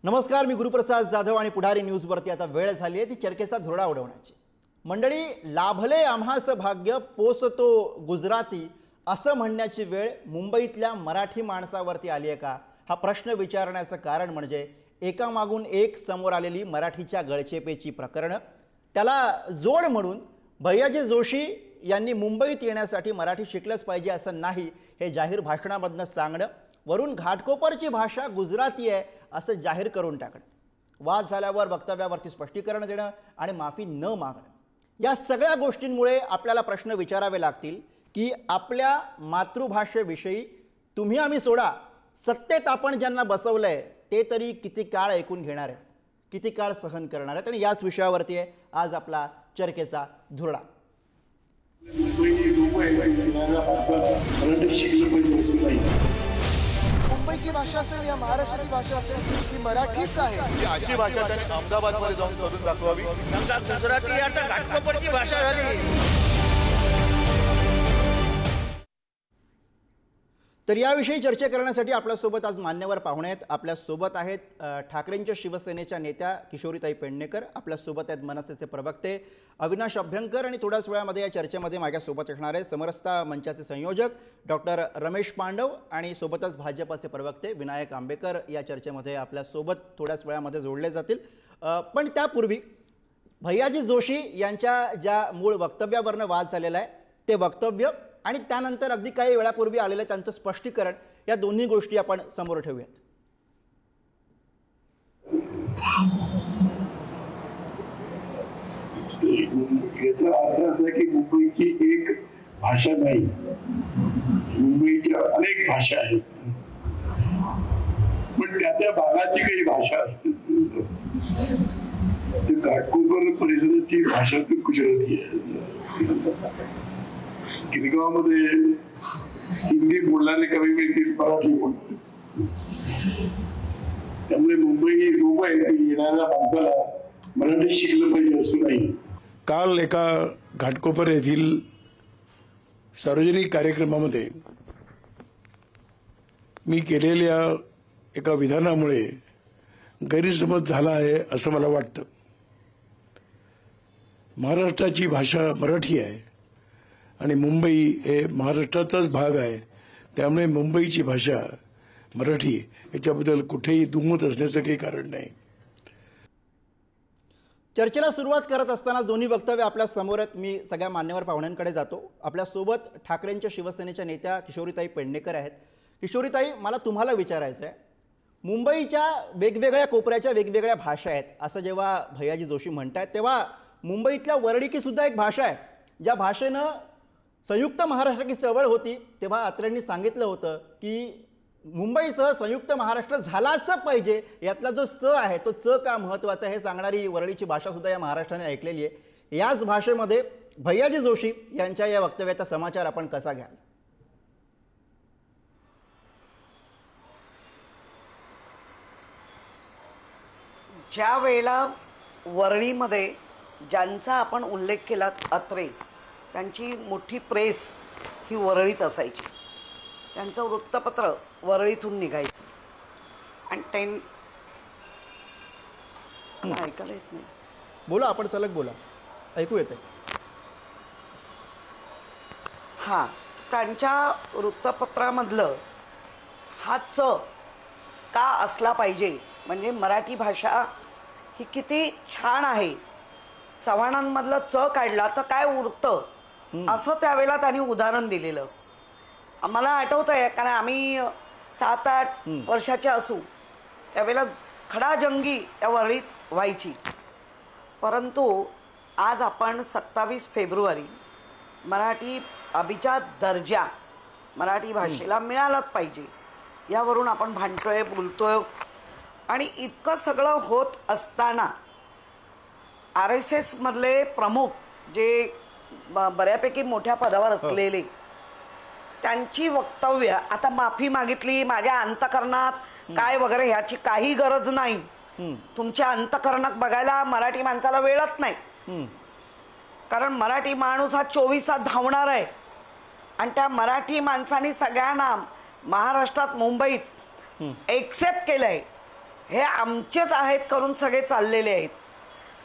नमस्कार, मी गुरुप्रसाद जाधव आणि पुढारी न्यूजवरती आता वेळ झाली आहे ती चर्चेचा झोडा उडवण्याची। मंडळी, लाभले आम्हास भाग्य पोसतो गुजराती असं म्हणण्याची वेळ मुंबईतल्या मराठी माणसावरती आली आहे का? हा प्रश्न विचारण्याचं कारण म्हणजे एकामागून एक समोर आलेली मराठीच्या गळचेपेची प्रकरणं, त्याला जोड म्हणून भैयाजी जोशी यांनी मुंबईत येण्यासाठी मराठी शिकलंच पाहिजे असं नाही हे जाहीर भाषणामधनं सांगणं, वरून घाटकोपरची भाषा गुजराती आहे असं जाहीर करून टाकणं, वाद झाल्यावर वक्तव्यावरती स्पष्टीकरण देणं आणि माफी न मागणं, या सगळ्या गोष्टींमुळे आपल्याला प्रश्न विचारावे लागतील की आपल्या मातृभाषेविषयी तुम्ही आम्ही सोडा, सत्तेत आपण ज्यांना बसवलंय ते तरी किती काळ ऐकून घेणार आहेत, किती काळ सहन करणार आहेत, आणि याच विषयावरती आहे आज आपला चर्चेचा धुरळा। मुंबईची भाषा असेल या महाराष्ट्राची भाषा असेल ती मराठीच आहे। अशी भाषा त्याने अहमदाबादमध्ये जाऊन करून दाखवावी। गुजराती आता घाटकोपरची भाषा झाली। तर याविषयी चर्चा करण्यासाठी आपल्यासोबत आज मान्यवर पाहुणे आहेत। आपल्यासोबत आहेत ठाकरेंच्या शिवसेनेच्या नेत्या किशोरीताई पेडणेकर, आपल्यासोबत आहेत मनसेचे प्रवक्ते अविनाश अभ्यंकर, आणि थोड्याच वेळामध्ये या चर्चेमध्ये माझ्यासोबत असणार आहे समरसता मंचाचे संयोजक डॉक्टर रमेश पांडव, आणि सोबतच भाजपचे प्रवक्ते विनायक आंबेकर या चर्चेमध्ये आपल्यासोबत थोड्याच वेळामध्ये जोडले जातील। पण त्यापूर्वी भैयाजी जोशी यांच्या ज्या मूळ वक्तव्यावरनं वाद झालेला आहे ते वक्तव्य आणि त्यानंतर अगदी काही वेळापूर्वी आलेलं त्यांचं स्पष्टीकरण, या दोन्ही गोष्टी आपण समोर ठेवूयात। याचा अर्थ असा की मुंबईची एक भाषा नाही, मुंबईच्या अनेक भाषा आहेत, पण त्या त्या भागाची काही भाषा असते। घाटकोपर परिसराची भाषा तर गुजराती आहे। गिरगावमध्ये हिंदी बोलणारे कमी मिळतील, मराठी बोलतील, त्यामुळे मुंबई ही सोपं आहे की येणाऱ्या माणसाला मराठी शिकलं पाहिजे असं नाही। काल एका घाटकोपर येथील सार्वजनिक कार्यक्रमामध्ये मी केलेल्या एका विधानामुळे गैरसमज झाला आहे असं मला वाटतं। महाराष्ट्राची भाषा मराठी आहे आणि मुंबई हे महाराष्ट्राचाच भाग आहे, त्यामुळे मुंबईची भाषा मराठी, याच्याबद्दल कुठेही दुमत असण्याचं काही कारण नाही। चर्चेला सुरुवात करत असताना दोन्ही वक्तव्य आपल्या समोर आहेत। मी सगळ्या मान्यवर पाहुण्यांकडे जातो। आपल्यासोबत ठाकरेंच्या शिवसेनेच्या नेत्या किशोरीताई पेडणेकर आहेत। किशोरीताई, मला तुम्हाला विचारायचं आहे, मुंबईच्या वेगवेगळ्या कोपऱ्याच्या वेगवेगळ्या भाषा आहेत असं जेव्हा भैयाजी जोशी म्हणतात, तेव्हा मुंबईतल्या वरळीकी सुद्धा एक भाषा आहे, ज्या भाषेनं संयुक्त महाराष्ट्राची चळवळ होती तेव्हा अत्रेंनी सांगितलं होतं की मुंबईसह संयुक्त महाराष्ट्र झालाच पाहिजे, यातला जो च आहे तो च का महत्त्वाचा आहे हे सांगणारी वरळीची भाषा सुद्धा या महाराष्ट्राने ऐकलेली आहे। याच भाषेमध्ये भैयाजी जोशी यांच्या या वक्तव्याचा समाचार आपण कसा घ्याल? ज्या वेळेला वरळीमध्ये ज्यांचा आपण उल्लेख केला अत्रे, त्यांची मोठी प्रेस ही वरळीत असायची, त्यांचं वृत्तपत्र वरळीतून निघायचं आणि ते ऐकायला येत नाही, बोला, आपण सलग बोला, ऐकू येते। हां, त्यांच्या वृत्तपत्रामधलं हा च का असला पाहिजे, म्हणजे मराठी भाषा ही किती छान आहे, चव्हाणांमधलं च काढला तर काय उरतं, असं त्यावेळेला त्यांनी उदाहरण दिलेलं मला आठवतंय, कारण आम्ही 7-8 वर्षाचे असू त्यावेळेला खडाजंगी त्या वरळीत व्हायची। परंतु आज आपण 27 फेब्रुवारी, मराठी अभिजात दर्जा मराठी भाषेला मिळालाच पाहिजे यावरून आपण भांडतोय, बोलतोय, आणि इतकं सगळं होत असताना RSS मधले प्रमुख जे बऱ्यापैकी मोठ्या पदावर असलेले, त्यांची वक्तव्य, आता माफी मागितली, माझ्या अंतकरणात काय वगैरे ह्याची काही गरज नाही। तुमच्या अंतकरणात बघायला मराठी माणसाला वेळच नाही, कारण मराठी माणूस हा 24 तास धावणार आहे, आणि त्या मराठी माणसाने सगळ्यांना महाराष्ट्रात मुंबईत एक्सेप्ट केलंय हे आमचेच आहेत करून सगळे चाललेले आहेत.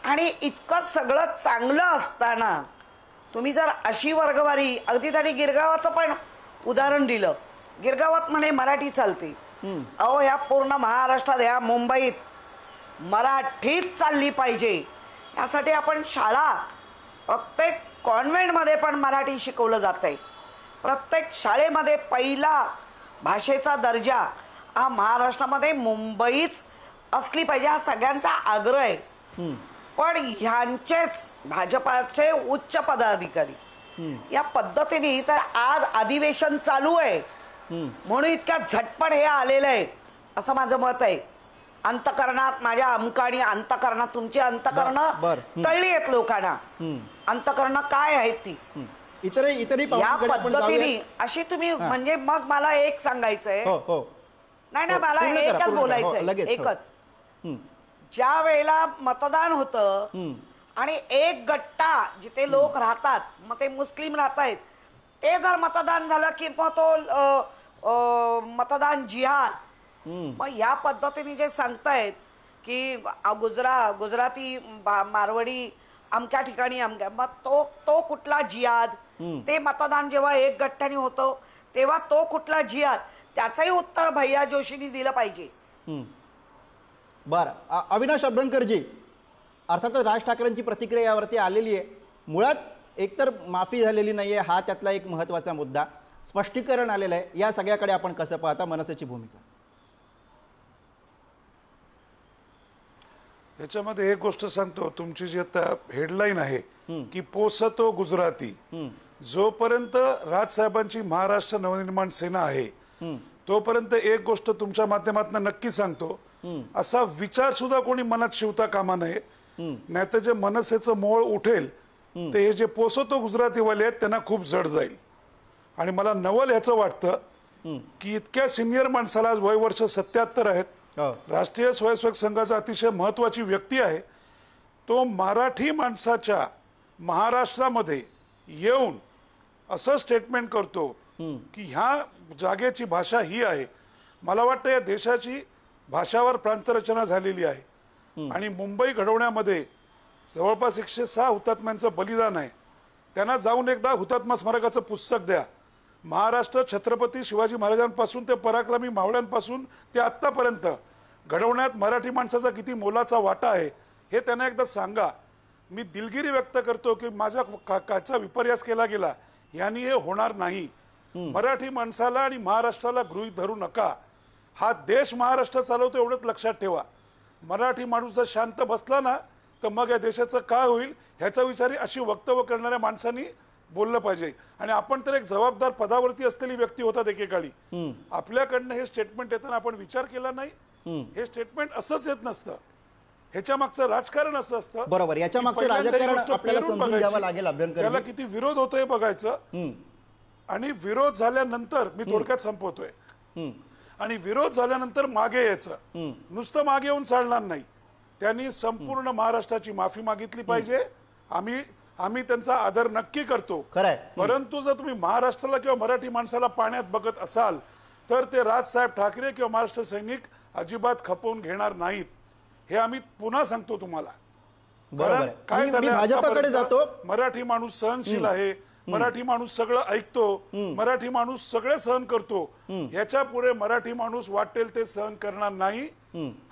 आणि इतकं सगळं चांगलं असताना तुम्ही जर अशी वर्गवारी, अगदी त्यांनी गिरगावाचं पण उदाहरण दिलं. गिरगावात म्हणे मराठी चालते. अहो ह्या पूर्ण महाराष्ट्रात, ह्या मुंबईत मराठीच चालली पाहिजे. यासाठी आपण शाळा, प्रत्येक कॉन्व्हेंटमध्ये पण मराठी शिकवलं जात आहे. प्रत्येक शाळेमध्ये पहिला भाषेचा दर्जा हा महाराष्ट्रामध्ये मुंबईच असली पाहिजे, हा सगळ्यांचा आग्रह आहे. पण ह्यांचेच भाजपाचे उच्च पदाधिकारी या पद्धतीने, तर आज अधिवेशन चालू आहे म्हणून इतक्या झटपट हे आलेलं आहे असं माझं मत आहे. अंतकरणात माझ्या अमकाणी अंतकरणात, तुमची अंतकरणं कळली आहेत लोकांना. अंतकरणं काय आहेत ती इतरही या पद्धतीने अशी तुम्ही, म्हणजे मग मला एक सांगायचंय. नाही मला एकच बोलायचंय, एकच. ज्या वेळेला मतदान होतं आणि एक गट्टा जिथे लोक राहतात, मग ते मुस्लिम राहत आहेत, ते जर मतदान झालं की मग तो मतदान जिहाद. मग या पद्धतीने जे सांगतायत की गुजराती मारवाडी अमक्या ठिकाणी अमक्या, मग तो कुठला जिहाद? ते मतदान जेव्हा एक गट्ट्याने होतं तेव्हा तो कुठला जिहाद? त्याचंही उत्तर भैया जोशींनी दिलं पाहिजे. बरं, अविनाश अभ्यंकरजी, अर्थातच राज ठाकरेंची प्रतिक्रिया यावरती आलेली आहे. मुळात एकतर माफी झालेली नाही आहे, हा त्यातला एक महत्त्वाचा मुद्दा. स्पष्टीकरण आलेलं आहे. या सगळ्याकडे आपण कसं पाहता, मनसेची भूमिका? याच्यामध्ये एक गोष्ट सांगतो, तुमची जी आता हेडलाईन आहे की पोसतो गुजराती, जोपर्यंत राजसाहेबांची महाराष्ट्र नवनिर्माण सेना आहे तोपर्यंत एक गोष्ट तुमच्या माध्यमातून नक्की सांगतो, असा विचार सुद्धा कोणी मनात शिवता कामा नये. नाहीतर जे मनसेचं मोळ उठेल ते हे जे पोसतो गुजरातीवाले आहेत त्यांना खूप जड जाईल. आणि मला नवल ह्याचं वाटतं की इतक्या सिनियर माणसाला, आज वयवर्ष 77 आहेत, राष्ट्रीय स्वयंसेवक संघाचा अतिशय महत्वाची व्यक्ती आहे, तो मराठी माणसाच्या महाराष्ट्रामध्ये येऊन असं स्टेटमेंट करतो की ह्या जागेची भाषा ही आहे. मला वाटतं या देशाची भाषावर प्रांतरचना झालेली आहे आणि मुंबई घडवण्यामध्ये जवळपास 106 हुतात्म्यांचं बलिदान आहे. त्यांना जाऊन एकदा हुतात्मा स्मारकाचं पुस्तक द्या. महाराष्ट्र छत्रपती शिवाजी महाराजांपासून ते पराक्रमी मावळ्यांपासून ते आत्तापर्यंत घडवण्यात मराठी माणसाचा किती मोलाचा वाटा आहे हे त्यांना एकदा सांगा. मी दिलगिरी व्यक्त करतो की माझ्या काकाचा विपर्यास केला गेला, यांनी हे होणार नाही. मराठी माणसाला आणि महाराष्ट्राला गृहीत धरू नका. हा देश महाराष्ट्र चालवतो एवढंच लक्षात ठेवा. मराठी माणूस जर शांत बसला ना तर मग या देशाचं काय होईल ह्याचा विचार अशी वक्तव्य करणाऱ्या माणसांनी बोललं पाहिजे. आणि आपण तर एक जबाबदार पदावरती असलेली व्यक्ती होतात एकेकाळी. आपल्याकडनं हे स्टेटमेंट येताना आपण विचार केला नाही. हे स्टेटमेंट असंच येत नसतं, ह्याच्या मागचं राजकारण असं असतं. बरोबर, याच्या मागचं राजकारण आपल्याला समजून घ्यावं लागेल. अभ्यंकर, त्याला किती विरोध होतोय बघायचं. आणि विरोध झाल्यानंतर, मी थोडक्यात संपवतोय, आणि विरोध झाल्यानंतर मागे यायचं. नुसतं मागे येऊन चालणार नाही. त्यांनी संपूर्ण महाराष्ट्राची माफी मागितली पाहिजे. आम्ही त्यांचा आदर नक्की करतो. खरंय. परंतु जर तुम्ही महाराष्ट्राला किंवा मराठी माणसाला पाण्यात बघत असाल तर ते राजसाहेब ठाकरे किंवा महाराष्ट्र सैनिक अजिबात खपवून घेणार नाहीत. हे आम्ही पुन्हा सांगतो तुम्हाला. बरोबर, काय झालं, भाजपाकडे जातो. मराठी माणूस सहनशील आहे, मराठी माणूस सगळं ऐकतो, मराठी माणूस सगळे सहन करतो. याच्या पुढे मराठी माणूस वाटेल ते सहन करणार नाही.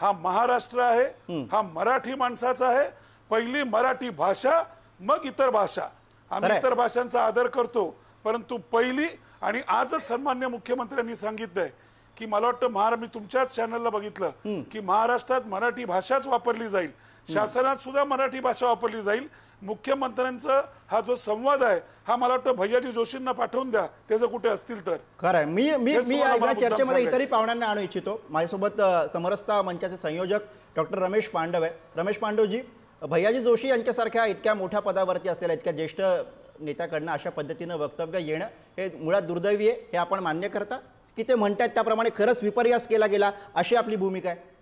हा महाराष्ट्र आहे, हा मराठी माणसाचा आहे. पहिली मराठी भाषा, मग इतर भाषा. आम्ही इतर भाषांचा आदर करतो, परंतु पहिली. आणि आजच सन्मान्य मुख्यमंत्र्यांनी सांगितलंय की, मला वाटतं मी तुमच्याच चॅनलला बघितलं की महाराष्ट्रात मराठी भाषाच वापरली जाईल, शासनात सुद्धा मराठी भाषा वापरली जाईल. मुख्यमंत्र्यांचा हा जो संवाद आहे हा मला वाटतं भैयाजी जोशींना पाठवून द्या, त्याचं कुठे असतील तर. खरं आहे. मी या चर्चेमध्ये इतरही पाहुण्यांना आणू इच्छितो. माझ्यासोबत समरसता मंचाचे संयोजक डॉक्टर रमेश पांडव आहे. रमेश पांडवजी, भैयाजी जोशी यांच्यासारख्या इतक्या मोठ्या पदावरती असलेल्या इतक्या ज्येष्ठ नेत्याकडनं अशा पद्धतीनं वक्तव्य येणं हे मुळात दुर्दैवी आहे, हे आपण मान्य करता की ते म्हणतात त्याप्रमाणे खरंच विपर्यास केला गेला, अशी आपली भूमिका आहे?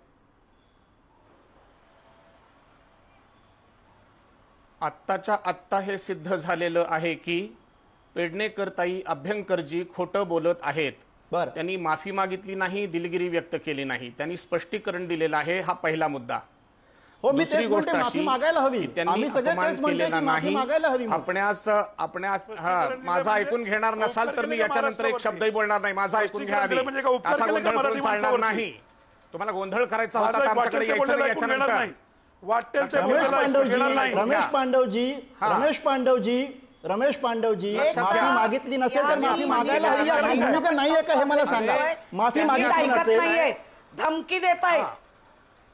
आत्ताच्या आत्ता हे सिद्ध झालेलं आहे की पेडणेकरताई अभ्यंकरजी खोटं बोलत आहेत. बरं. त्यांनी माफी मागितली नाही, दिलगिरी व्यक्त केली नाही, त्यांनी स्पष्टीकरण दिलेलं आहे. हा पहिला मुद्दा. हो, मी दुसरी तेच गोष्ट म्हणते, माफी अशी मागायला हवी. की त्यांनी आम्ही सगळे अपमान तेच म्हणतोय केलेला की माफी नाही. मागायला हवी. माझा ऐकून घेणार नसाल तर मी याच्यानंतर एक शब्दही बोलणार नाही. माझा ऐकून घ्या आधी. असा गोंधळ करून चालणार नाही. तुम्हाला गोंधळ करायचा होता तर आमच्याकडे यायचं नाही याच्यानंतर. वाटेल ते रमेश बोलायला पांडवजी, घेणार नाही. रमेश पांडवजी माफी मागितली नसेल तर माफी मागायला हवी. आपली भूमिका नाहीये का हे मला सांगा. माफी मागितली नसेल, धमकी देत आहेत.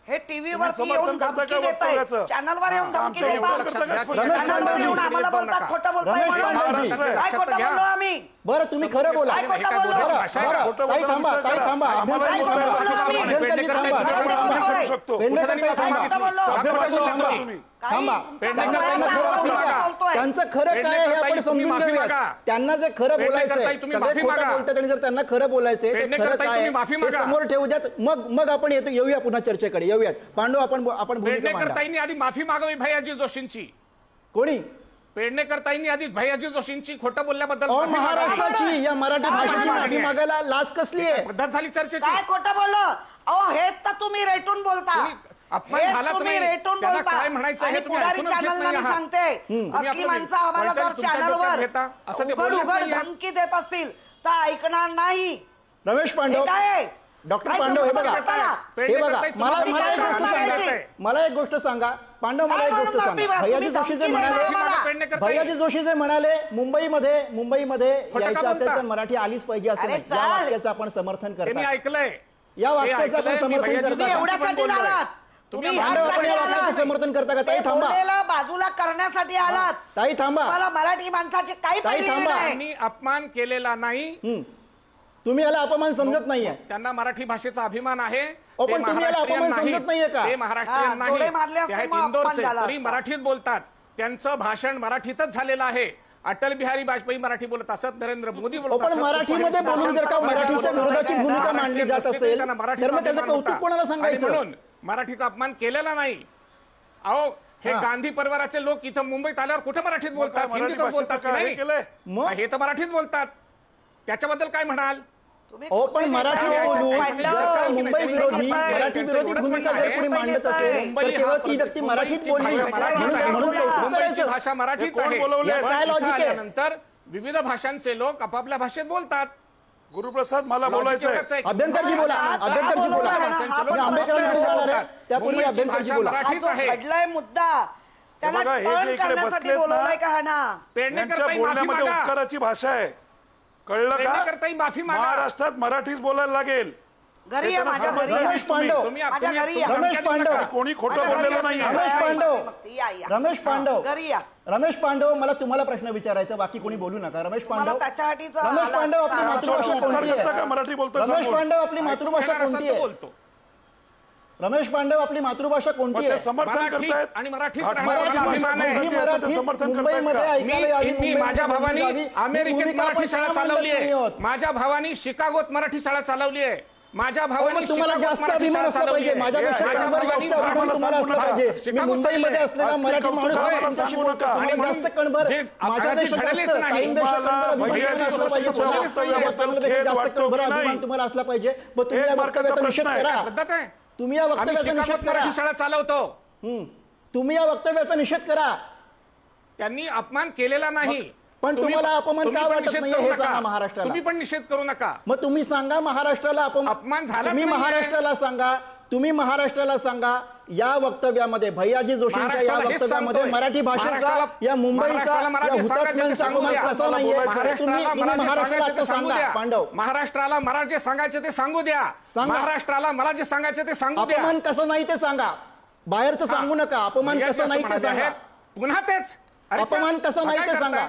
हे टीव्हीवर तुम्ही येऊन समर्थन करता धमकी का देत आहेत, वक्तव्याचं? चॅनलवर येऊन धमकी आमच्या देतात. वक्तव्याचं रमेश चॅनलवर येऊन पांडवजी, आम्हाला बोलतात खोटं बोलताय रमेश म्हणून. पांडवजी, काय खोटं बोललो आम्ही? बरं तुम्ही खरं बोला. काय खोटं बोललो? बरं ताई थांबा, ताई थांबा, अभ्यंकरजी थांबा, अभ्यंकरजी थांबा, ताई थांबा, पेडणेकर ताई थांबा, अभ्यंकरजी थांबा, थांबा. त्यांचं खरं काय हे आपण समजून घेऊया. त्यांना जे खरं बोलायचंय, सगळे खोटं बोलतात आणि जर त्यांना खरं बोलायचंय ते खरं काय ते समोर ठेवू द्यात. मग आपण येऊया पुन्हा चर्चेकडे येऊयात. पांडव आपण भूमिका पेडणेकर मांडा. ताईंनी आधी माफी मागावी भैयाजी जोशींची. कोणी? पेडणेकर ताईंनी आधी भैयाजी जोशींची खोटं बोलल्याबद्दल अहो, माफी मागावी. महाराष्ट्राची या मराठी भाषेची माफी मागायला लाज कसली आहे? पद्धत झाली चर्चेची. काय खोटं बोललो? अहो हेच तर तुम्ही रेटून बोलता. तुम्ही अपमान हेच झालाच तुम्ही नाही. रेटून त्याला बोलता. काय म्हणायचं हे आणि तुम्ही पुढारी ऐकूनच घेत चॅनलला नाही मी आहात. सांगते, तुम्ही असली आपलं माणसं आम्हाला वैचारिक जर तुमच्या चॅनलवर डोक्यात घेता, असं ते उघड बोललेच उघड नाहीये. धमकी देत असतील तर ऐकणार नाही. रमेश पांडव, हे काय आहे? डॉक्टर काय पांडव, हे समजून बघा, घेता ना? हे बघा, मला तुम्ही एक काय गोष्ट सांगा. सांगायची? मला एक गोष्ट सांगा पांडव, मला एक काय गोष्ट म्हणून सांगा. माफी भैयाजी मागा? जोशी जे तुम्ही म्हणाले, धमकी देता पेडणेकर ताई. भैयाजी जोशी जे म्हणाले मुंबईमध्ये खोटं यायचं का असेल तर बोलता? मराठी आलीच पाहिजे असं अरे नाही. या चाल. वाक्याचं आपण समर्थन हे मी करता. ऐकलंय. या वाक्याचं आपण समर्थन करता. तुम्ही एवढ्यासाठी आलात. तुम्ही पांडव, आपण या वाक्याचं समर्थन करता का? ताई ते थांबा, बोललेलं बाजूला करण्यासाठी आलात. ताई थांबा, तुम्हाला मराठी माणसाची काही ताई पडली थांबा. नाही. त्यांनी अपमान केलेला नाही. तुम्ही याला अपमान समजत नाहीये. त्यांना मराठी भाषेचा अभिमान आहे. अहो, पण ते तुम्ही याला महाराष्ट्रीयन अपमान समजत नाहीत. नाहीये का? ते महाराष्ट्रीयन हा, जोडे मारले नाही. असते ते आहेत मग अपमान इंदोरचे, झाला तरी असता. मराठीत बोलतात. त्यांचं भाषण मराठीतच झालेलं आहे. अटल बिहारी वाजपेयी मराठी बोलत असत, नरेंद्र मोदी हो, बोलत पण असत. मराठीमध्ये बोलून जर का मराठीच्या विरोधाची भूमिका मांडली जात असेल तर मग त्याचं कौतुक कोणाला सांगायचं? म्हणून मराठीचा अपमान केलेला नाही. अहो, हे गांधी परिवाराचे लोक इथं मुंबईत आल्यावर कुठे मराठीत बोलतात? मराठी हिंदीतच भाषेचं बोलतात की काय नाही? केलंय? मग? हे तर मराठीत बोलतात. त्याच्याबद्दल काय म्हणाल? तुम्ही हो, पण कुठे मराठीत गेला? बोलून पांडव. जर का मुंबई विरोधी मराठी विरोधी भूमिका जर कोणी मांडत असेल तर केवळ ती व्यक्ती मराठीत बोलली म्हणून कौतुक करायचं. भाषा मराठीच कोण आहे. बोलवलंय? यात काय लॉजिक आहे? आल्यानंतर विविध भाषांचे लोक आपापल्या भाषेत बोलतात. गुरुप्रसाद, मला बोलायचंय. अभ्यंकरजी बोला, अभ्यंकरजी बोला. मी आंबेडकरांकडे जाणार आहे, त्यापूर्वी अभ्यंकरजी बोला. हा जो घडलाय मुद्दा त्याला बघा, हे जे टर्न इकडे करण्यासाठी बसलेत बोलवलंय का ना, हा ना? पेडणेकर यांच्या ताई, माफी बोलण्यामध्ये मागा. उपकाराची भाषा आहे. कळलं पेडणेकर का? ताई, माफी मागा. महाराष्ट्रात मराठीच बोलायला लागेल. घरी या, माझ्या घरी या. रमेश पांडव, माझ्या घरी या. रमेश पांडव, कोणी खोटं माझ्या घरी बोललेलं या. नाही. रमेश पांडव, या, या. रमेश पांडव, घरी या. रमेश पांडव, मला तुम्हाला प्रश्न विचारायचा, बाकी कोणी बोलू नका. रमेश मला पांडव, त्याच्यासाठीच रमेश आला. पांडव, आपली मातृभाषा कोणती करता का आहे? मराठी बोलतोय रमेश समोर? पांडव, आपली मातृभाषा कोणती आहे? बोलतो. रमेश पांडव, आपली मातृभाषा कोणती मग ते आहे? समर्थन मराठीत करतायत आणि मराठीत मराठी राहणारा भाषा, अभिमान आहे. ही याचं मराठीच समर्थन मुंबईमध्ये करतायत का? ऐकायला यावी, मी मुंबईमध्ये माझ्या बोलली भावानी जावी. ही अमेरिकेत भूमिका मराठी आपण शाळा का मांडत चालवली नाही आहे. आहोत? माझ्या भावानी शिकागोत मराठी शाळा चालवली आहे. माझ्या भावानी मग तुम्हाला शिकागोत जास्त मराठी अभिमान शाळा असला चालवली पाहिजे. आहे. माझ्यापेक्षा माझ्या कणभर जास्त भावानी अभिमान तुम्हाला असला पाहिजे. मी शिकागोत मुंबईमध्ये चाललंय. असलेला मराठी माणूस होय. तुमच्याशी बोलतो. नका. तुम्हाला जास्त कणभर जे माझ्यापेक्षा घडलेच जास्त नाही. ताईंपेक्षा कणभर अभिमान भैयाजी तुम्हाला असला पाहिजे. जोशीच्या चला, वक्तव्याबद्दल आपल्यापेक्षा खेद जास्त वाटतो कणभर की नाही? अभिमान तुम्हाला असला पाहिजे. मग तुम्ही या एक मार्काचा वक्तव्याचा प्रश्न निषेध आहे. करा. पद्धत आहे. तुम्ही या आम्ही वक्तव्याचा निषेध शिकागोत करा. मराठी शाळा चालवतो. तुम्ही या वक्तव्याचा निषेध करा. त्यांनी अपमान केलेला नाही. पण तुम्हाला अपमान तुम्ही का पण वाटत निषेध नाहीये करू हे नका. सांगा महाराष्ट्राला. तुम्ही पण निषेध करू नका. मग तुम्ही सांगा महाराष्ट्राला अपमान झालाच तुम्ही नाहीये. महाराष्ट्राला सांगा, तुम्ही महाराष्ट्राला सांगा या वक्तव्यामध्ये भैयाजी जोशींच्या या महाराष्ट्राला हेच वक्तव्यामध्ये सांगतोय. मराठी भाषेचा महाराष्ट्राला- या मुंबईचा महाराष्ट्राला या मराठी हुतात्म्यांचा सांगायचं अपमान ते कसा सांगू नाहीये द्या. तुम्ही महाराष्ट्राला आता सांगा पांडव. महाराष्ट्राला मला जे सांगायचं ते सांगू द्या. सांगा. महाराष्ट्राला मला जे सांगायचं ते सांगू द्या. अपमान कसं नाही ते सांगा. बाहेरचं सांगू नका. अपमान भैयाजी कसं असं नाही ते म्हणाले सांगा. आहेत. पुन्हा तेच. अरे अपमान कसं नाही काय ते करताय? सांगा.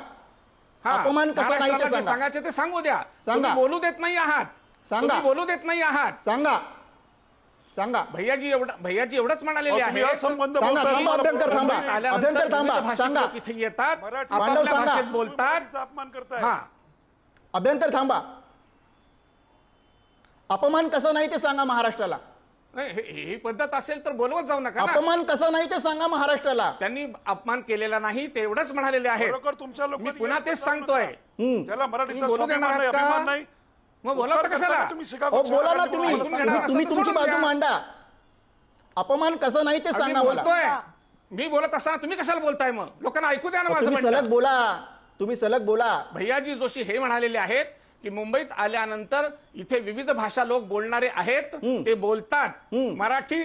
हा. अपमान कसं नाही ते महाराष्ट्राला जे सांगा. सांगायचं ते सांगू द्या. सांगा. तुम्ही बोलू देत नाही आहात. सांगा. तुम्ही बोलू देत नाही आहात. सांगा सांगा. भैयाजी एवढंच म्हणालेले अहो, तुम्ही आहे. असंबंध सांगा, बोलताय. थांबा, अभ्यंकर थांबा. आल्यानंतर अभ्यंकर थांबा. विविध भाषिक सांगा. लोक इथे येतात. मराठी पांडव आपापल्या सांगा. भाषेत बोलतात. मराठीचा अपमान करताय. हा. अभ्यंकर थांबा. अपमान कसं नाही ते सांगा महाराष्ट्राला. नाही, ही पद्धत असेल तर बोलवत जाऊ नका ना. अपमान कसं नाही ते सांगा महाराष्ट्राला. त्यांनी अपमान केलेला नाही ते एवढंच म्हणालेले आहे. खरोखर तुमच्या मी लोकांनी पुन्हा तेच सांगतोय. त्याला मराठीचा तुम्ही बोलू स्वाभिमान देणार नाही, आहात का? अभिमान नाही. मग बोला तर कशाला? तुम्ही हो शिकागो बोला ना तुम्ही ऐकून घेणार तुम्ही तुम्ही असं तुमची सोडून बाजू द्या. मांडा. अपमान कसा नाही ते मी सांगा मला. बोलतोय, मी बोलत असताना तुम्ही कशाला बोलताय? मग लोकांना ऐकू द्या ना माझं तुम्ही म्हणणं. सलग बोला, तुम्ही सलग बोला. भैयाजी जोशी हे म्हणालेले आहेत की मुंबईत आल्यानंतर इथे विविध भाषा लोक बोलणारे आहेत, ते बोलतात. मराठी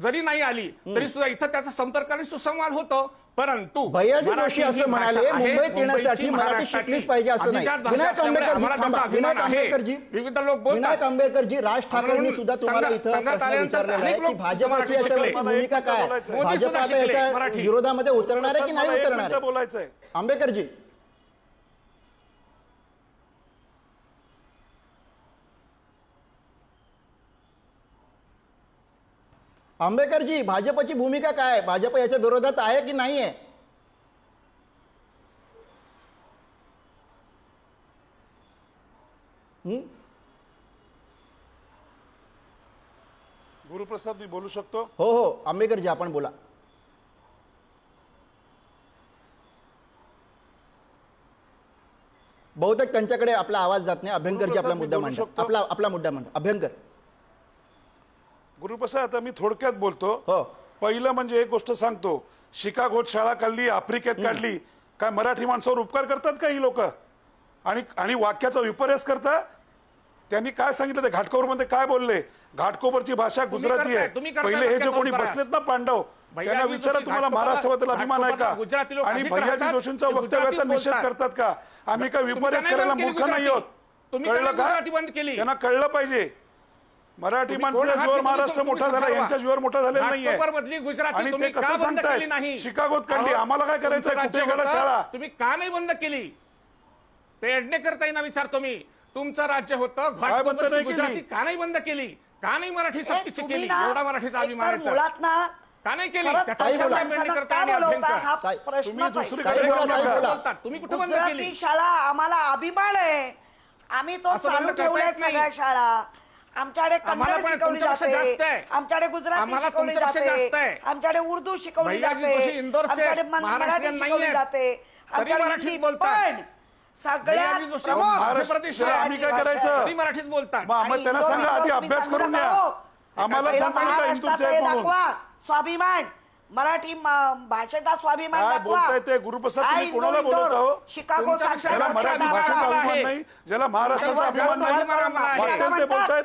जरी नाही आली तरी सुद्धा इथं त्याचा संपर्क आणि सुसंवाद होतो. परंतु भैयाजी मराठी जोशी ही असं भाषा म्हणाले, आहे, मुंबईत येण्यासाठी मुंबईची, मराठी महाराष्ट्राची शिकलीच पाहिजे असं नाही. अभिजात भाषा विनायक असल्यामुळे आंबेकरजी आम्हाला थांबा. त्याचा विनायक अभिमान आहे. आंबेकरजी, विविध लोक बोलतात. विनायक आंबेकरजी, राज ठाकरेंनी सुद्धा तुम्हाला इथं संघात प्रश्न आल्यानंतर विचारलेला आहे अनेक की लोक भाजपाची मराठी याच्यावरती शिकले. भूमिका काय? मोदी सुद्धा भाजप आता शिकले याच्या मराठी. विरोधामध्ये उतरणार आहे की नाही उतरणार आहे? बोलायचंय. आंबेकरजी, आंबेकरजी, भाजपची भूमिका काय? भाजप याच्या विरोधात आहे की नाही आहे? गुरुप्रसाद मी बोलू शकतो? हो हो आंबेकरजी आपण बोला. बहुतेक त्यांच्याकडे आपला आवाज जात नाही. अभ्यंकरजी आपला मुद्दा बोलू मांडा. शकतो? आपला मुद्दा मांडा अभ्यंकर. गुरुप्रसाद आता मी थोडक्यात बोलतो. हो. पहिलं म्हणजे एक गोष्ट सांगतो, शिकागोत शाळा काढली, आफ्रिकेत काढली, काय मराठी माणसावर उपकार करतात का ही लोक? आणि वाक्याचा विपर्यास करता. त्यांनी काय सांगितलं ते घाटकोपरमध्ये काय बोलले? घाटकोपरची भाषा गुजराती आहे. पहिले हे जे कोणी बसलेत ना पांडव, त्यांना विचारा तुम्हाला महाराष्ट्राबद्दल अभिमान आहे का? आणि भैयाजी जोशींच्या वक्तव्याचा निषेध करतात का? आम्ही काय विपर्यास करायला मूर्ख नाही आहोत. कळलं का? त्यांना कळलं पाहिजे. मराठी माणसाच्या जीवावर महाराष्ट्र मोठा झाला, यांच्या जीवावर मोठा झालेला नाहीये. आणि ते कसं सांगतायत शिकागोत काढली, आम्हाला काय करायचंय? कुठे काढा शाळा? तुम्ही का नाही बंद केली? पेडणेकर ताईंना विचारतो मी. तुमचं राज्य होतं, गुजराती का नाही बंद केली? का नाही मराठी सक्तीची केली? एवढा मराठीचा अभिमान आहे मुळात ना का नाही केली? तुम्ही कुठे बंद केली? गुजराती शाळा आम्हाला अभिमान आहे. आम्ही तो असं बंद चालू करता ठेवल्यात येत नाही. सगळ्या शाळा. आमच्याकडे आम्हाला कन्नड पण शिकवली तुमच्यापेक्षा जाते, जास्त आहे. आमच्याकडे गुजराती आम्हाला शिकवली तुमच्यापेक्षा जाते, जास्त आहे. आमच्याकडे उर्दू शिकवली भैयाजी जाते, जोशी इंदोरचे आमच्याकडे महाराष्ट्रीयन मराठी शिकवली नाहीये. जाते, तरी आमच्याकडे मराठीत हिंदी. बोलतात. पण सगळ्यात भैयाजी जोशी प्रमुख मध्य प्रदेश आहे. आम्ही काय करायचं? तरी मराठीत बोलतात. मग त्यांना सांगा आधी अभ्यास करून या. आम्हाला सांगा का हिंदूचे आहे म्हणून. दाखवा स्वाभिमान, मराठी भाषेचा स्वाभिमान काय दाखवा. बोलताय ते? गुरुप्रसाद तुम्ही कोणाला बोलत आहो? शिकागो ज्याला मराठी भाषेचा अभिमान नाही, ज्याला महाराष्ट्राचा अभिमान नाही, वाटेल ते बोलतायत.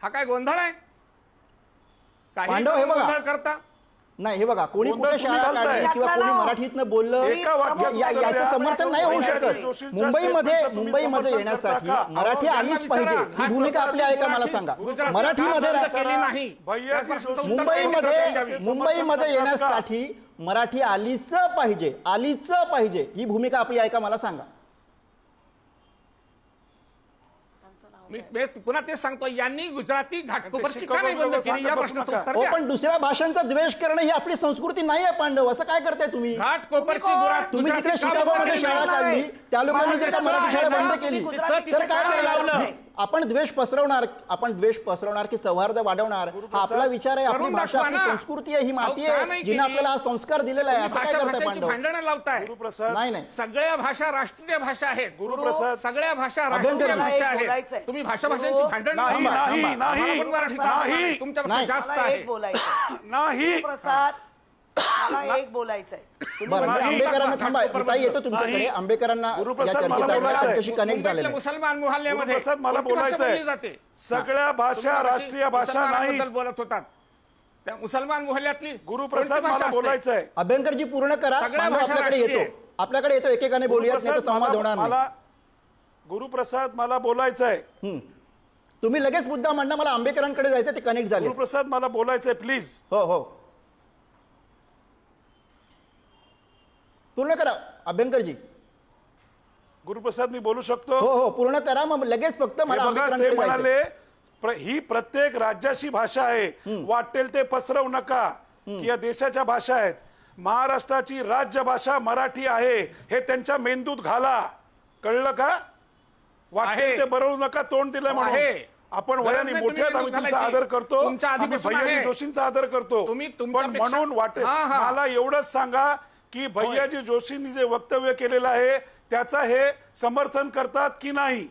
हा काय गोंधळ आहे? काही पांडव हे बघा. गोंधळ करता. नाही हे बघा, कोणी गोंधळ कुठे शाळा तुम्ही काढली घालताय. किंवा कोणी मराठीतनं बोललं एका वाक्यात याचं समर्थन नाही होऊ शकत. जोशींच्या मुंबईमध्ये statementचं तुम्ही मुंबईमध्ये समर्थन येण्यासाठी करता का? मराठी अहो, आलीच त्यांना पाहिजे विचारा. ही भूमिका आपली आहे का मला सांगा. गुजरातची मराठीमध्ये का बंद केली नाही? भैयाजी त्या प्रश्नाचं जोशी- मुंबईमध्ये समर्थन मुंबईमध्ये करता का? येण्यासाठी मराठी आलीच पाहिजे ही भूमिका आपली आहे का मला सांगा. मी पुन्हा तेच सांगतो, यांनी गुजराती घाटकोपरची ते का नाही बंद शिकागो केली या बसू प्रश्नाचं नका. उत्तर हो द्या. पण दुसऱ्या भाषांचा द्वेष करणं ही आपली संस्कृती नाही आहे पांडव. असं काय करताय तुम्ही? घाटकोपरची तुम्ही जिकडे गुजराती का शिकागोमध्ये बंद शाळा केली? काढली त्या लोकांनी जर का मराठी शाळा बंद केली गुजराती तर काय शाळा करणार? लावलं. आपण द्वेष पसरवणार की सौहार्द वाढवणार हा आपला विचार आहे. आपली करून भाषा दाखवा आपली ना. संस्कृती आहे, ही माती अहो, का आहे नाही जिने केली? आपल्याला हा संस्कार दिलेला आहे. असं काय करताय भाषांची पांडव? भांडणं लावताय. गुरुप्रसाद नाही सगळ्या भाषा राष्ट्रीय भाषा आहेत. गुरुप्रसाद सगळ्या भाषा अभ्यंकर राष्ट्रीय भाषा बोलायचंय. आहेत. तुम्ही भाषांची भांडण नाही, थांबा, नाही, थांबा. नाही, आम्हाला पण मराठीचा अभिमान आहे. नाही, तुमच्यापेक्षा नाही. जास्त मला आहे. एक बोलायचं नाही. प्रसाद, मला एक बोलायचंय. बरं मी आंबेकरांना थांबा ताई येतो तुमच्याकडे. नाही. आंबेकरांना या गुरुप्रसाद, मला चर्चेत बोलायचंय. त्यांच्याशी कनेक्ट मुंबईतल्या झालेलं आहे. मुसलमान मोहल्ल्यामध्ये गुरुप्रसाद, मला कोणती भाषा बोलायचंय. बोलली जाते? सगळ्या भाषा राष्ट्रीय भाषा नाही. मुसलमानाबद्दल बोलत होतात. त्या मुसलमान मोहल्ल्यातली गुरुप्रसाद, कोणती भाषा मला असते? बोलायचंय. अभ्यंकरजी पूर्ण करा. सगळ्या पांडव भाषा आपल्याकडे राष्ट्रीय येतो. आपल्याकडे येतो एकेकाने बोलूयात नाही तर संवाद होणार नाही. गुरुप्रसाद, मला बोलायचंय. तुम्ही लगेच मुद्दा मांडा. मला आंबेकरांकडे जायचं, ते कनेक्ट झाले. गुरुप्रसाद, मला बोलायचंय प्लीज. हो पूर्ण करा अभ्यंकरजी. गुरुप्रसाद, मी बोलू शकतो? हो पूर्ण करा. मग लगेच फक्त मला हे बघा, ते आंबेकरांकडे जायचं. म्हणाले ही प्रत्येक राज्याची भाषा आहे, वाटेल ते पसरवू नका की या देशाच्या भाषा आहेत. महाराष्ट्राची राज्य भाषा मराठी आहे हे त्यांच्या मेंदूत घाला. कळलं का? वाटेल ते बरवू नका. तोंड दिलं म्हणून आपण वयाने मोठे आहात, आम्ही तुमचा आदर करतो, आम्ही भैयाजी जोशींचा आदर करतो. पण म्हणून वाटेल मला एवढंच सांगा की भैयाजी जोशींनी जे वक्तव्य केलेलं आहे त्याचा हे समर्थन करतात की नाही?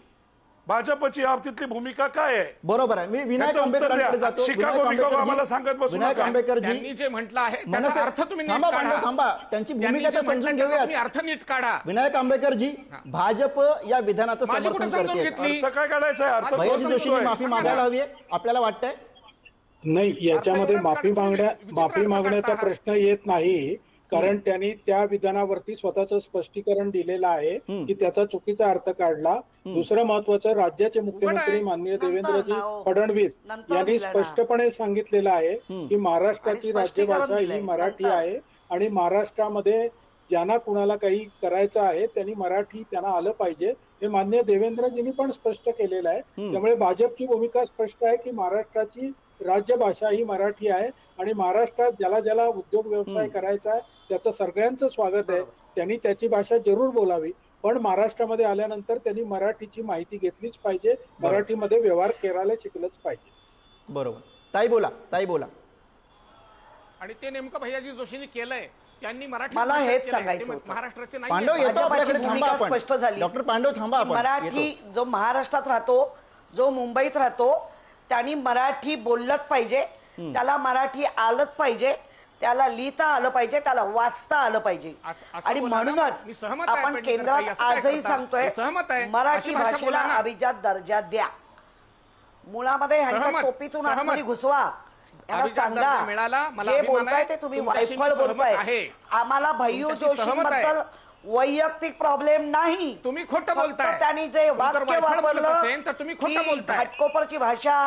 भाजपची या बाबतीतली भूमिका काय आहे? बरोबर आहे. मी विनायक याचं उत्तर द्या. आंबेडकरांकडे जातो. शिकागो बिकागो आम्हाला सांगत बसू विनायक नका. आंबेडकरजी त्यांनी जे म्हटलं आहे त्याचा मनसे अर्थ तुम्ही नीट थांबा काढा. पांडव थांबा, त्यांची त्यांनी भूमिका जे तर समजून म्हटलं त्याचा घेऊयात. तुम्ही अर्थ नीट काढा. विनायक आंबेडकरजी, भाजप या विधानाचं माझी समर्थन कुठं समजून करते. घेतली? अर्थ काय काढायचा आहे? अर्थ भैयाजी तो जोशींनी सांगतोय. माफी मागायला हवी आहे आपल्याला वाटतंय? नाही, याच्यामध्ये अर्थ एवढाच माफी काढतो, मागण्याचा विचित्र प्रश्न येत नाही, कारण त्यांनी त्या विधानावरती स्वतःचं स्पष्टीकरण दिलेलं आहे की त्याचा चुकीचा अर्थ काढला. दुसरं महत्वाचं, राज्याचे मुख्यमंत्री माननीय देवेंद्रजी फडणवीस यांनी स्पष्टपणे सांगितलेलं आहे की महाराष्ट्राची राजभाषा ही मराठी आहे आणि महाराष्ट्रामध्ये ज्यांना कुणाला काही करायचं आहे त्यांनी मराठी त्यांना आलं पाहिजे, हे माननीय देवेंद्रजींनी पण स्पष्ट केलेलं आहे. त्यामुळे भाजपची भूमिका स्पष्ट आहे की महाराष्ट्राची राज्यभाषा ही मराठी आहे आणि महाराष्ट्रात ज्याला ज्याला उद्योग व्यवसाय करायचा आहे त्याचं सगळ्यांचं स्वागत आहे. त्यांनी त्याची भाषा जरूर बोलावी, पण महाराष्ट्रामध्ये आल्यानंतर त्यांनी मराठीची माहिती घेतलीच पाहिजे, मराठीमध्ये व्यवहार करायला शिकलंच पाहिजे. बरोबर. ताई बोला, ताई बोला. आणि ते नेमकं भैयाजी जोशींनी केलंय. त्यांनी मराठी मला भाषेत हेच केलंय. सांगायचं ते होतं. महाराष्ट्राचे नाही पांडव आहेत. येतो आपल्याकडे, भाजपाची थांबा भूमिका आपण. स्पष्ट झाली. डॉक्टर पांडव थांबा आपण. मराठी येतो. जो महाराष्ट्रात राहतो, जो मुंबईत राहतो, त्यांनी मराठी बोललंच पाहिजे, त्याला मराठी आलंच पाहिजे, त्याला लिहिता आलं पाहिजे, त्याला वाचता आलं पाहिजे. असं आणि बोला ना. म्हणूनच मी सहमत आहे, आपण पण केंद्रात असं काय आजही करता? सांगतोय मी सहमत आहे. मराठी अशी भाषा भाषेला बोला ना. अभिजात दर्जा द्या. मुळामध्ये ह्यांच्या सहमत, टोपीतून सहमत. आतमध्ये घुसवा. यांना अभिजात सांगा दर्जा मिळाला, मला जे अभिमान बोलताय आहे. ते तुम्ही तुमच्याशी मी वायफळ सहमत बोलताय. आहे. आम्हाला भैयू तुमच्याशी सहमत आहे. जोशींबद्दल वैयक्तिक प्रॉब्लेम नाही. तुम्ही खोटं बोलताय. फक्त त्यांनी जे तुम्ही जर वाक्य वायफळ बोलत वापरलं असेल तर तुम्ही खोटं ही बोलताय. घाटकोपरची भाषा,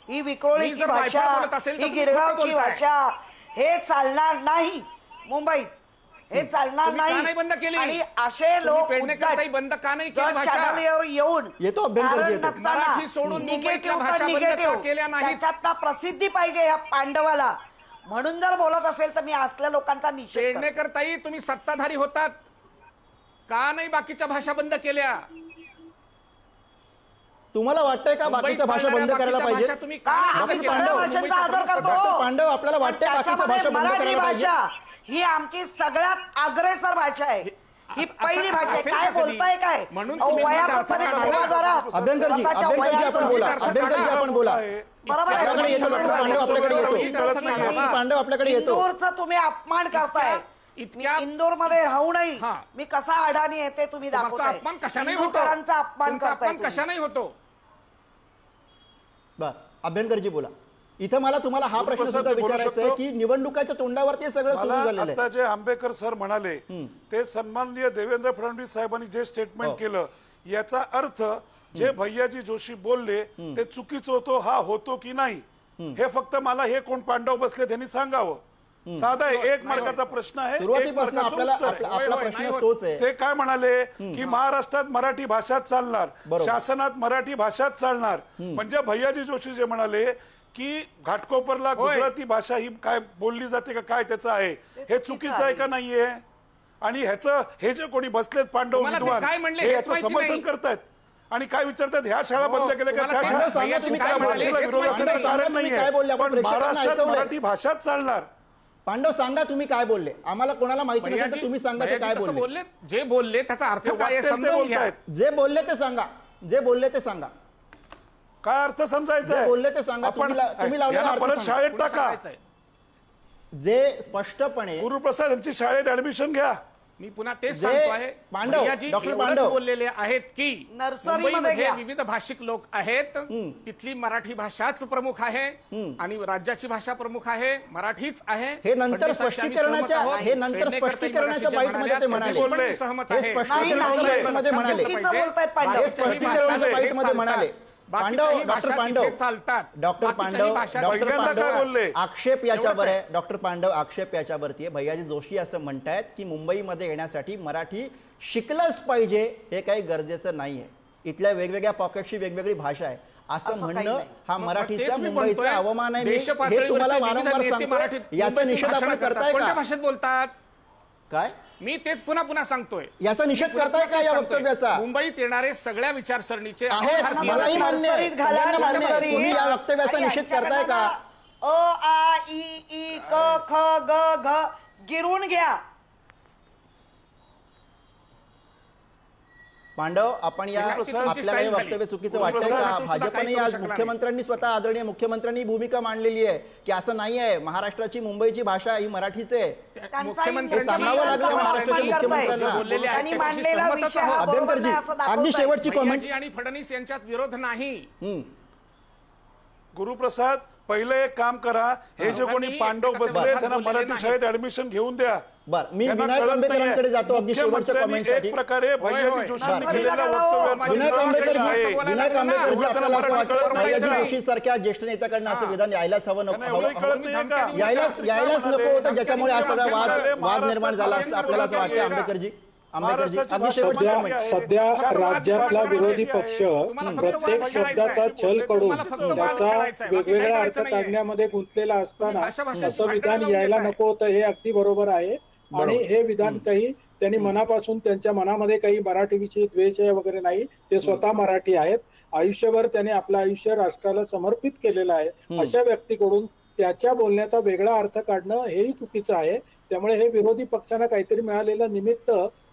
ही मी विक्रोळीची जर वायफळ भाषा, बोलत असेल तर ही तुम्ही गिरगावची खोटं बोलताय. भाषा, हे चालणार नाही मुंबईत. हे चालणार तुम्ही का नाही बंद केली? आणि असे तुम्ही लोक पेडणेकरताही बंद का नाही केली भाषा? चॅनलवर येऊन येतो अभ्यंकरजी, येतो. मराठी सोडून मुंबईतल्या भाषा बंद का केल्या नाहीत? त्याच्यातनं प्रसिद्धी पाहिजे ह्या पांडवाला, म्हणून जर बोलत असेल तर मी असल्या लोकांचा निषेध करते. पेडणेकरताही तुम्ही सत्ताधारी होतात, का नाही बाकीच्या भाषा बंद केल्या? तुम्हाला वाटतंय का बाकीच्या भाषा बंद करायला पाहिजे? तुम्ही का आम्ही डॉक्टर सगळ्या पांडव, भाषांचा आदर करतो. डॉक्टर पांडव, आपल्याला वाटतंय पण बाकीच्या त्याच्यामध्ये भाषा बंद मराठी करायला पाहिजे? भाषा ही आमची सगळ्यात अग्रेसर भाषा आहे. ही असं- पहिली भाषा आहे. असेल काय का कधी? बोलताय काय? म्हणून अहो, तुम्ही वयाचं म्हणता तरी आपण ठेवा जरा. अभ्यंकरजी, स्वतःच्या अभ्यंकरजी आपण बोला. वयाचं. अभ्यंकरजी आपण बोला. बरोबर आहे. आपल्याकडे येतो डॉक्टर पांडव, आपल्याकडे येतो. डॉक्टर पांडव आपल्याकडे येतो. इंदोरचा तुम्ही अपमान करताय. इंदोर मध्ये राहूनही हा. मी कसा अडाणी येते तुम्ही तुमचा दाखवताय. अपमान कशाने होतो? इंदोरकरांचा अपमान तुमचा करताय अपमान कशाने होतो? बर, अभ्यंकरजी बोला. इथं मला तुम्हाला हा प्रश्न गुरुप्रसाद, सुद्धा मी बोलू विचारायचा आहे शकतो? की निवडणुकाच्या तोंडावरती हे सगळं सुरू मला झालेलं आता आहे. जे आंबेडकर सर म्हणाले ते सन्माननीय देवेंद्र फडणवीस साहेबांनी जे स्टेटमेंट केलं याचा अर्थ जे भैयाजी जोशी बोलले ते चुकीचं होतो, हा होतो की नाही हे फक्त मला हे कोण पांडव बसले त्यांनी सांगावं. साधा आहे, एक मार्काचा प्रश्न आहे, एक सुरुवातीपासून मार्काचं आपल्याला उत्तर आहे. आपला होय, प्रश्न नाही होत. तोच आहे. ते काय म्हणाले की महाराष्ट्रात मराठी भाषाच चालणार, बरोबर. शासनात मराठी भाषाच चालणार. म्हणजे भैयाजी जोशी जे म्हणाले की घाटकोपरला गुजराती भाषा ही काय बोलली जाते का काय त्याचं आहे, हे चुकीचं आहे का नाहीये? आणि ह्याचं हे जे कोणी बसलेत पांडव तुम्हाला ते विद्वान काय म्हणले हे हेच याचं माहिती समर्थन नाही. करतायत आणि काय विचारतात ह्या शाळा बंद केल्या का, त्या तुम्हाला पांडव शाळा सांगा तुम्ही काय बोलले? भाषेला विरोध पांडव असण्याचं सांगा कारण तुम्ही नाहीये. काय बोलले? आपण पण प्रेक्षकांना महाराष्ट्रात ऐकवलंय. मराठी भाषाच चालणार. पांडव सांगा तुम्ही काय बोलले? आम्हाला कोणाला माहिती नसेल तर तुम्ही सांगा ते काय भैयाजी कसं बोलले. जे बोलले त्याचा अर्थ ते काय आहे वाटेल ते समजावून घ्या. बोलतायत. जे बोलले ते सांगा. जे बोलले ते सांगा. काय अर्थ समजायचा जे बोलले ते सांगा. आपण तुम्ही लावलेला यांना अर्थ परत सांगा. शाळेत टाका. सांगायचंय. जे स्पष्टपणे गुरुप्रसाद यांची शाळेत ऍडमिशन घ्या. मी पुन्हा तेच जे सांगतो आहे पांडव, भैयाजी डॉक्टर एवढंच पांडव. बोललेले आहेत की नर्सरीमध्ये मुंबईमध्ये घ्या. विविध भाषिक लोक आहेत, तिथली मराठी भाषाच प्रमुख आहे आणि राज्याची भाषा प्रमुख आहे, मराठीच आहे. हे नंतर फडणवीसांशी आम्ही स्पष्टीकरणाच्या सहमत आहोत. हे नंतर पेडणेकरताई स्पष्टीकरणाच्या मराठी जे बाईटमध्ये ते म्हणाले, म्हणाले. मी सहमत हे आहे. स्पष्टीकरणाच्या नाही, बाईटमध्ये म्हणाले. चुकीचं बोलतायत पांडव. हे स्पष्टीकरणाच्या बाईटमध्ये म्हणाले. Pandav, doctor Pandav, doctor Pandav, doctor पहिल्यांदा काय बोलले? पांडव आक्षेप याच्यावर आहे. डॉक्टर पांडव आक्षेप याच्यावरती आहे. भैयाजी जोशी असं म्हणतायत की मुंबईमध्ये येण्यासाठी मराठी शिकलंच पाहिजे, हे काही गरजेचं नाहीये. इथल्या वेगवेगळ्या पॉकेटची वेगवेगळी भाषा आहे असं म्हणणं हा मराठीचा तेच मी मुंबईचा म्हणतोय. अवमान आहे. देश हे पातळीवरचे तुम्हाला विविध वारंवार नेते सांगतो. मराठीत याचा मुंबईतून निषेध आपण भाषण करताय कोणत्या का? भाषेत बोलतात? काय मी तेच पुन्हा सांगतोय. याचा निषेध करताय का या वक्तव्याचा? मुंबईत येणारे सगळ्या विचारसरणीचे आहे, भारतीय मलाही मान्य आहे. नर्सरीत घाला, सगळ्यांना मान्य आहे. नर्सरीत. तुम्ही या वक्तव्याचा आणि निषेध करताय का? अ आ इ ई क ख ग घ गिरून घ्या. पांडव, आपण या आपल्याला हे वक्तव्य चुकीचं वाटतंय का? भाजपने आज मुख्यमंत्र्यांनी स्वतः आदरणीय मुख्यमंत्र्यांनी भूमिका मांडलेली आहे की असं नाही आहे, महाराष्ट्राची मुंबईची भाषा ही मराठीच आहे. हे सांगावं लागलं महाराष्ट्राच्या मुख्यमंत्र्यांना. अभ्यंकरजी, अगदी शेवटची कॉमेंट. आणि फडणवीस यांच्यात विरोध नाही. गुरुप्रसाद, पहिलं एक काम करा, हे जे कोणी पांडव बसले त्यांना मराठी शाळेत ऍडमिशन घेऊन द्या. बरं, मी विनायक आंबेकरांकडे जातो अगदी शेवटच्या कॉमेंटसाठी. एक प्रकारे भैयाजी जोशींनी केलेल्या वक्तव्यात विनायक आंबेकरजी, आपल्याला असं वाटतं भैयाजी जोशी सारख्या ज्येष्ठ नेत्याकडनं असं विधान यायलाच हवं नको, यायलाच नको होतं, ज्याच्यामुळे हा सगळा वाद निर्माण झाला असता, आपल्याला असं वाटतं? आंबेकरजी, सध्या राज्यातला विरोधी पक्ष प्रत्येक शब्दाचा छल करून त्याचा वेगवेगळा अर्थ काढण्यामध्ये गुंतलेला असताना असं विधान यायला नको होतं, हे अगदी बरोबर आहे. आणि हे विधान काही त्यांनी मनापासून, त्यांच्या मनामध्ये काही मराठीविषयी द्वेष वगैरे नाही, ते स्वतः मराठी आहेत. आयुष्यभर त्यांनी आपलं आयुष्य राष्ट्राला समर्पित केलेलं आहे. अशा व्यक्तीकडून त्याच्या बोलण्याचा वेगळा अर्थ काढणं हेही चुकीचं आहे. त्यामुळे हे विरोधी पक्षांना काहीतरी मिळालेलं निमित्त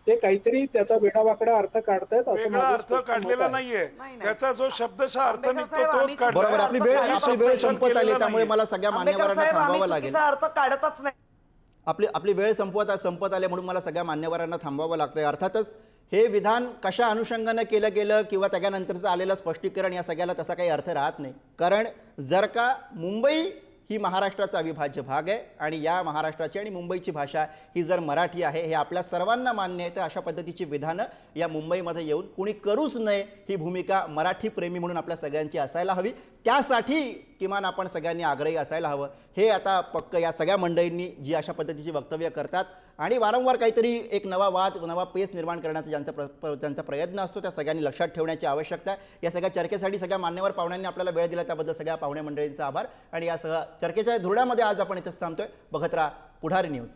ते काहीतरी त्याचा वेडावाकडा अर्थ काढतायत, असं अर्थ काढलेला नाहीये. त्याचा जो शब्दशः अर्थ निघतो तोच काढतो. बरोबर, आपली वेळ संपत आली, त्यामुळे मला सगळ्या मान्यवरांना थांबवावं लागेल. अर्थ काढतच नाही. आपली वेळ संपत आली म्हणून मला सगळ्या मान्यवरांना थांबवावं लागतंय. अर्थातच हे विधान कशा अनुषंगाने केलं गेलं किंवा त्याच्यानंतरचं आलेलं स्पष्टीकरण या सगळ्याला तसा काही अर्थ राहत नाही. कारण जर का मुंबई ही महाराष्ट्राचा अविभाज्य भाग आहे आणि या महाराष्ट्राची आणि मुंबईची भाषा ही जर मराठी आहे हे आपल्या सर्वांना मान्य आहे, तर अशा पद्धतीची विधानं या मुंबईमध्ये येऊन कुणी करूच नये ही भूमिका मराठी प्रेमी म्हणून आपल्या सगळ्यांची असायला हवी. त्यासाठी किमान आपण सगळ्यांनी आग्रही असायला हवं. हे आता पक्क या सगळ्या मंडळींनी जी अशा पद्धतीची वक्तव्य करतात आणि वारंवार काहीतरी एक नवा वाद, नवा पेच निर्माण करण्याचा ज्यांचा प्रयत्न असतो, त्या सगळ्यांनी लक्षात ठेवण्याची आवश्यकता आहे. या सगळ्या चर्चेसाठी सगळ्या मान्यवर पाहुण्यांनी आपल्याला वेळ दिला, त्याबद्दल सगळ्या पाहुणे मंडळींचा आभार. आणि या सगळ्या चर्चेच्या धुळ्यामध्ये आज आपण इथेच थांबतोय. बघत राहा पुढारी न्यूज.